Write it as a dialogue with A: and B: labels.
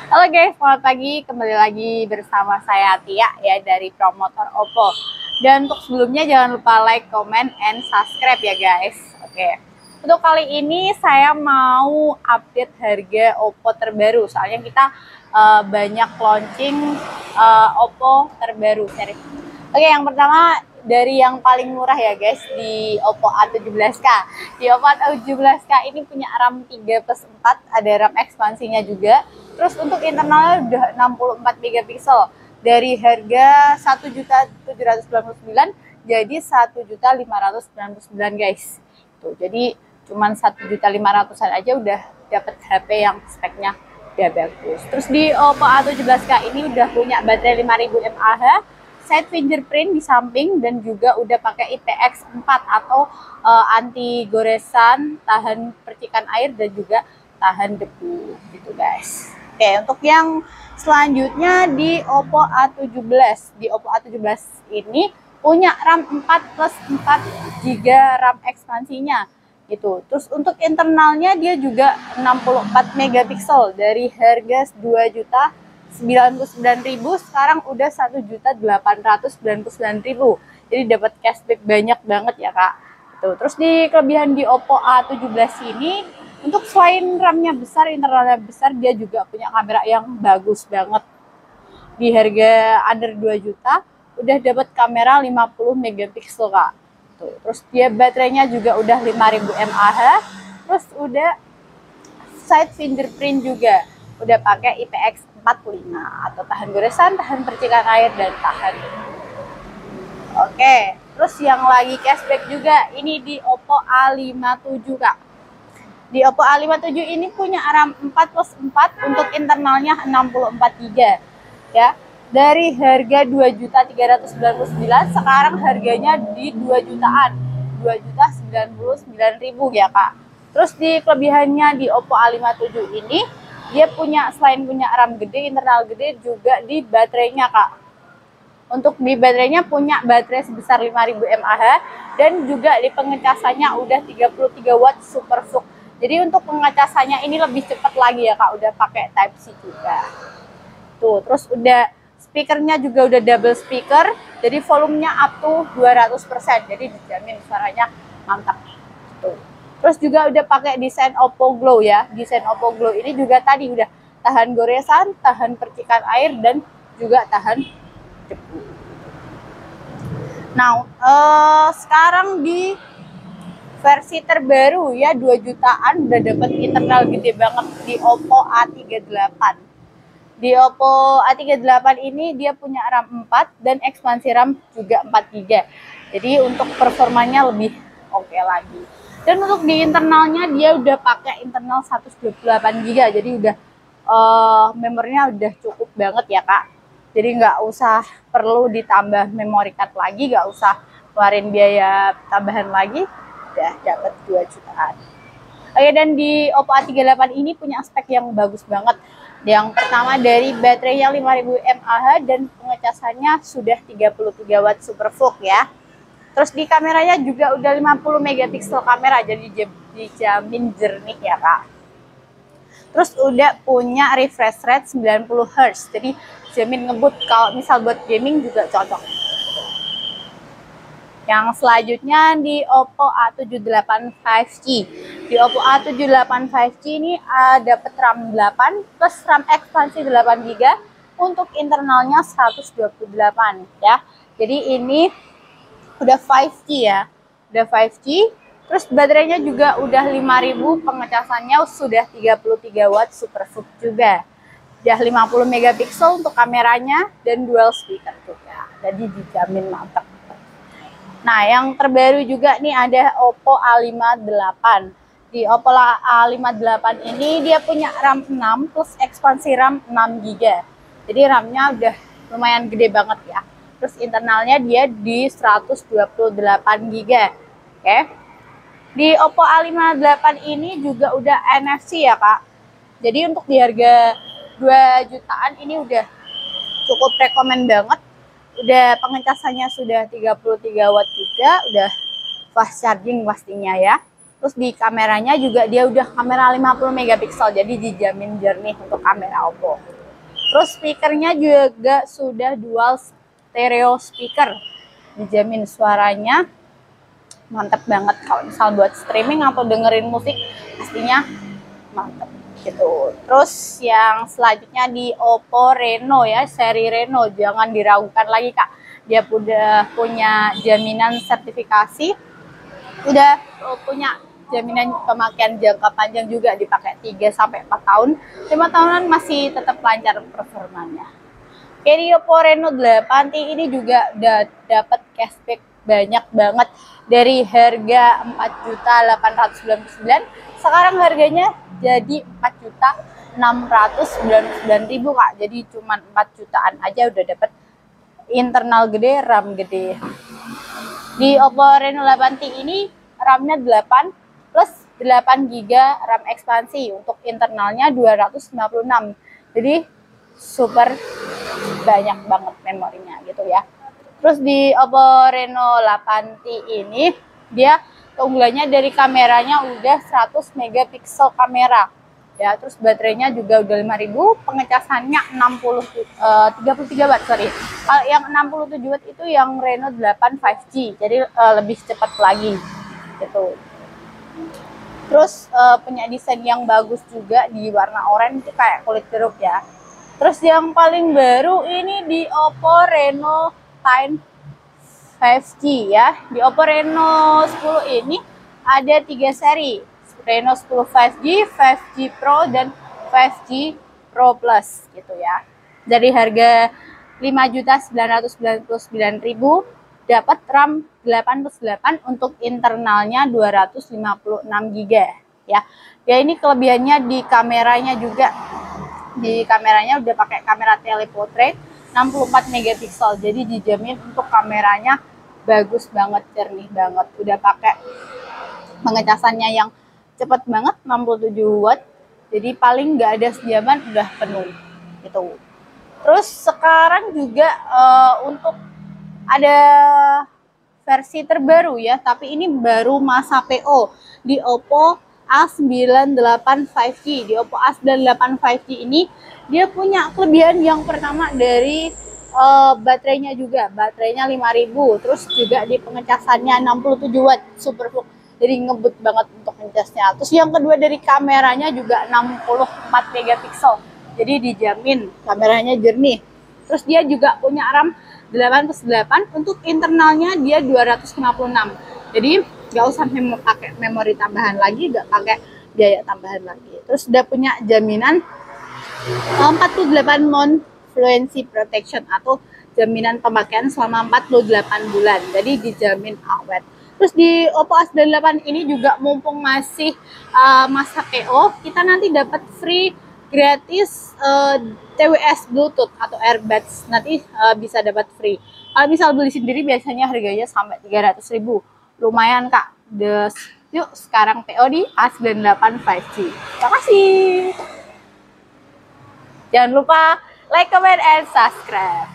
A: Halo guys, selamat pagi. Kembali lagi bersama saya Tia ya dari Promotor Oppo. Dan untuk sebelumnya jangan lupa like, comment, and subscribe ya guys. Oke. Untuk kali ini saya mau update harga Oppo terbaru. Soalnya kita banyak launching Oppo terbaru seri. Oke, yang pertama dari yang paling murah ya guys, di Oppo A17K. Di Oppo A17K ini punya RAM 3+4, ada RAM ekspansinya juga. Terus untuk internalnya udah 64 megapiksel. Dari harga 1.799 jadi 1.599 guys. Tuh, jadi cuman 1.500-an aja udah dapet HP yang speknya udah bagus. Terus di Oppo A17K ini udah punya baterai 5000 mAh, side fingerprint di samping, dan juga udah pakai IPX4 atau anti goresan, tahan percikan air, dan juga tahan debu gitu guys. Oke, untuk yang selanjutnya di Oppo A17. Di Oppo A17 ini punya RAM 4+4 GB RAM ekspansinya gitu. Terus untuk internalnya dia juga 64 megapiksel. Dari harga 2.099.000 sekarang udah 1.899.000. Jadi dapat cashback banyak banget ya Kak. Tuh, terus di kelebihan di Oppo A17 ini, untuk selain RAM-nya besar, internalnya besar, dia juga punya kamera yang bagus banget. Di harga under 2 juta udah dapat kamera 50 megapiksel Kak. Tuh, terus dia baterainya juga udah 5000 mAh. Terus udah side fingerprint juga. Udah pakai IPX45 atau tahan goresan, tahan percikan air, dan tahan. Oke, terus yang lagi cashback juga ini di Oppo A57 Kak. Di Oppo A57 ini punya RAM 4+4, untuk internalnya 64 GB ya. Dari harga 2.399.000 sekarang harganya di 2 jutaan. 2.099.000 ya Kak. Terus di kelebihannya di Oppo A57 ini, dia punya selain punya RAM gede, internal gede, juga di baterainya Kak. Untuk di baterainya punya baterai sebesar 5000 mAh, dan juga di pengecasannya udah 33 watt super VOOC. Jadi untuk pengecasannya ini lebih cepat lagi ya Kak, udah pakai Type-C juga. Tuh, terus udah speakernya juga udah double speaker, jadi volumenya up to 200%, jadi dijamin suaranya mantap. Tuh. Terus juga udah pakai desain Oppo Glow ya. Desain Oppo Glow ini juga tadi udah tahan goresan, tahan percikan air, dan juga tahan debu. Nah, sekarang di versi terbaru ya 2 jutaan udah dapat internal gede banget di Oppo A38. Di Oppo A38 ini dia punya RAM 4 dan ekspansi RAM juga 4 GB. Jadi untuk performanya lebih oke lagi. Dan untuk di internalnya dia udah pakai internal 128 GB. Jadi udah memorinya udah cukup banget ya Kak. Jadi nggak usah perlu ditambah memory card lagi, nggak usah keluarin biaya tambahan lagi. Udah dapat 2 jutaan. Oke, dan di Oppo A38 ini punya spek yang bagus banget. Yang pertama dari baterai yang 5000 mAh dan pengecasannya sudah 33 watt super VOOC ya. Terus di kameranya juga udah 50 megapiksel kamera, jadi dijamin jernih ya Kak. Terus udah punya refresh rate 90 Hz, jadi jamin ngebut, kalau misal buat gaming juga cocok. Yang selanjutnya di Oppo A78 5G. Di Oppo A78 5G ini dapat RAM 8 plus RAM ekspansi 8 GB, untuk internalnya 128 ya. Jadi ini udah 5G ya. Udah 5G. Terus baterainya juga udah 5000, pengecasannya sudah 33 watt super VOOC juga. Udah 50 megapiksel untuk kameranya dan dual speaker juga. Jadi dijamin mantap. Nah, yang terbaru juga nih ada Oppo A58. Di Oppo A58 ini dia punya RAM 6 plus ekspansi RAM 6 GB. Jadi RAM-nya udah lumayan gede banget ya. Terus internalnya dia di 128 GB. Oke. Di Oppo A58 ini juga udah NFC ya Kak. Jadi untuk di harga 2 jutaan ini udah cukup rekomen banget. Udah pengecasannya sudah 33 watt juga, udah fast charging pastinya ya. Terus di kameranya juga dia udah kamera 50 megapiksel, jadi dijamin jernih untuk kamera Oppo. Terus speakernya juga sudah dual stereo speaker, dijamin suaranya mantep banget. Kalau misal buat streaming atau dengerin musik pastinya mantep gitu. Terus yang selanjutnya di Oppo Reno ya, seri Reno, jangan diragukan lagi Kak, dia udah punya jaminan sertifikasi, udah punya jaminan pemakaian jangka panjang juga, dipakai 3-4 tahun, 5 tahunan masih tetap lancar performanya. Oke, di Oppo Reno 8T ini juga udah dapat cashback banyak banget. Dari harga 4.899.000, sekarang harganya jadi 4.699.000 Kak. Jadi cuma 4 jutaan aja udah dapat internal gede, RAM gede. Di Oppo Reno 8T ini RAM-nya 8 plus 8 GB RAM ekspansi, untuk internalnya 256. Jadi super banyak banget memorinya gitu ya. Terus di Oppo Reno 8T ini dia keunggulannya dari kameranya udah 100 megapiksel kamera ya. Terus baterainya juga udah 5000, pengecasannya 33 watt, sorry. Kalau yang 67 watt itu yang Reno 8 5G, jadi lebih cepat lagi gitu. Terus punya desain yang bagus juga di warna oranye, itu kayak kulit jeruk ya. Terus yang paling baru ini di Oppo Reno 10 5G ya. Di Oppo Reno 10 ini ada 3 seri, Reno 10 5G, 5G Pro, dan 5G Pro Plus gitu ya. Dari harga 5.999.000 dapat RAM 8+8 untuk internalnya 256 GB ya. Ya ini kelebihannya di kameranya juga. Di kameranya udah pakai kamera teleportrait 64 megapiksel, jadi dijamin untuk kameranya bagus banget, jernih banget. Udah pakai pengecasannya yang cepet banget, 67 watt, jadi paling nggak ada sejaman udah penuh gitu. Terus sekarang juga untuk ada versi terbaru ya, tapi ini baru masa PO di Oppo A98 5G. Di Oppo A98 5G ini dia punya kelebihan yang pertama dari baterainya juga. Baterainya 5000, terus juga di pengecasannya 67 watt super full. Jadi ngebut banget untuk ngecasnya. Terus yang kedua dari kameranya juga 64 megapiksel. Jadi dijamin kameranya jernih. Terus dia juga punya RAM 8+8, untuk internalnya dia 256. Jadi nggak usah pakai memori tambahan lagi, nggak pakai biaya tambahan lagi. Terus udah punya jaminan 48 month fluency protection atau jaminan pemakaian selama 48 bulan. Jadi dijamin awet. Terus di Oppo A98 ini juga mumpung masih masa PO, kita nanti dapat free gratis TWS Bluetooth atau earbuds, nanti bisa dapat free. Kalau misal beli sendiri biasanya harganya sampai 300.000. Lumayan Kak. Yuk sekarang PO di A98 5G. Terima kasih. Jangan lupa like, comment, and subscribe.